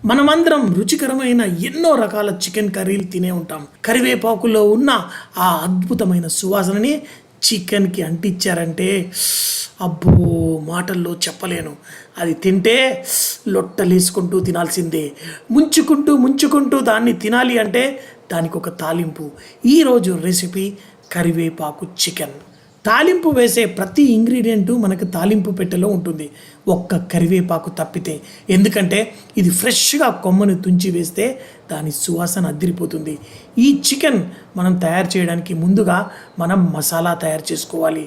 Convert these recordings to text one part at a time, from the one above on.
మనమందరం రుచికరమైన ఎన్నో రకాల చికెన్ కర్రీలు తినే ఉంటాం. కరివేపాకులో ఉన్న ఆ అద్భుతమైన సువాసనని చికెన్కి అంటించారంటే అబ్బో మాటల్లో చెప్పలేను. అది తింటే లొట్టలేసుకుంటూ తినాల్సిందే. ముంచుకుంటూ దాన్ని తినాలి అంటే దానికి ఒక తాలింపు. ఈరోజు రెసిపీ కరివేపాకు చికెన్. తాలింపు వేసే ప్రతి ఇంగ్రీడియంటు మనకు తాలింపు పెట్టెలో ఉంటుంది, ఒక్క కరివేపాకు తప్పితే. ఎందుకంటే ఇది ఫ్రెష్గా కొమ్మను తుంచి వేస్తే దాని సువాసన అద్దిరిపోతుంది. ఈ చికెన్ మనం తయారు చేయడానికి ముందుగా మనం మసాలా తయారు చేసుకోవాలి.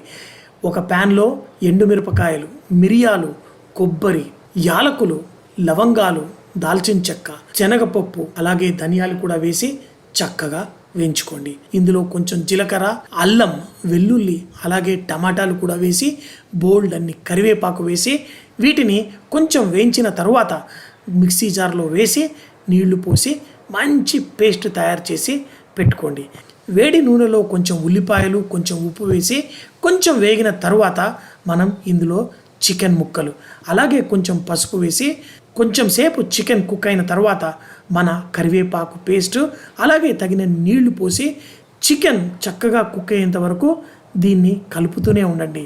ఒక ప్యాన్లో ఎండుమిరపకాయలు, మిరియాలు, కొబ్బరి, యాలకులు, లవంగాలు, దాల్చిన చెక్క, శనగపప్పు, అలాగే ధనియాలు కూడా వేసి చక్కగా వేయించుకోండి. ఇందులో కొంచెం జీలకర్ర, అల్లం, వెల్లుల్లి, అలాగే టమాటాలు కూడా వేసి బోల్డ్ అన్ని కరివేపాకు వేసి వీటిని కొంచెం వేయించిన తర్వాత మిక్సీ జార్లో వేసి నీళ్లు పోసి మంచి పేస్ట్ తయారు చేసి పెట్టుకోండి. వేడి నూనెలో కొంచెం ఉల్లిపాయలు, కొంచెం ఉప్పు వేసి కొంచెం వేగిన తర్వాత మనం ఇందులో చికెన్ ముక్కలు, అలాగే కొంచెం పసుపు వేసి కొంచెం సేపు చికెన్ కుక్ అయిన తర్వాత మన కరివేపాకు పేస్ట్, అలాగే తగిన నీళ్లు పోసి చికెన్ చక్కగా కుక్ అయ్యేంత వరకు దీన్ని కలుపుతూనే ఉండండి.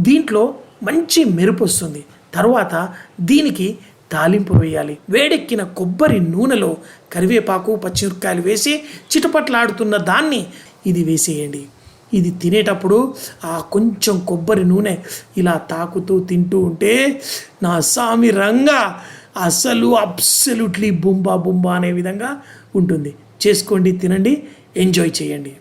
దీంట్లో మంచి మెరుపు వస్తుంది. తర్వాత దీనికి తాలింపు వేయాలి. వేడెక్కిన కొబ్బరి నూనెలో కరివేపాకు, పచ్చిమిరపకాయలు వేసి చిటపట్లాడుతున్న దాన్ని ఇది వేసేయండి. ఇది తినేటప్పుడు ఆ కొంచెం కొబ్బరి నూనె ఇలా తాకుతూ తింటూ ఉంటే నా సామి రంగా అసలు అబ్సల్యూట్లీ బుంబా అనే విధంగా ఉంటుంది. చేసుకోండి, తినండి, ఎంజాయ్ చేయండి.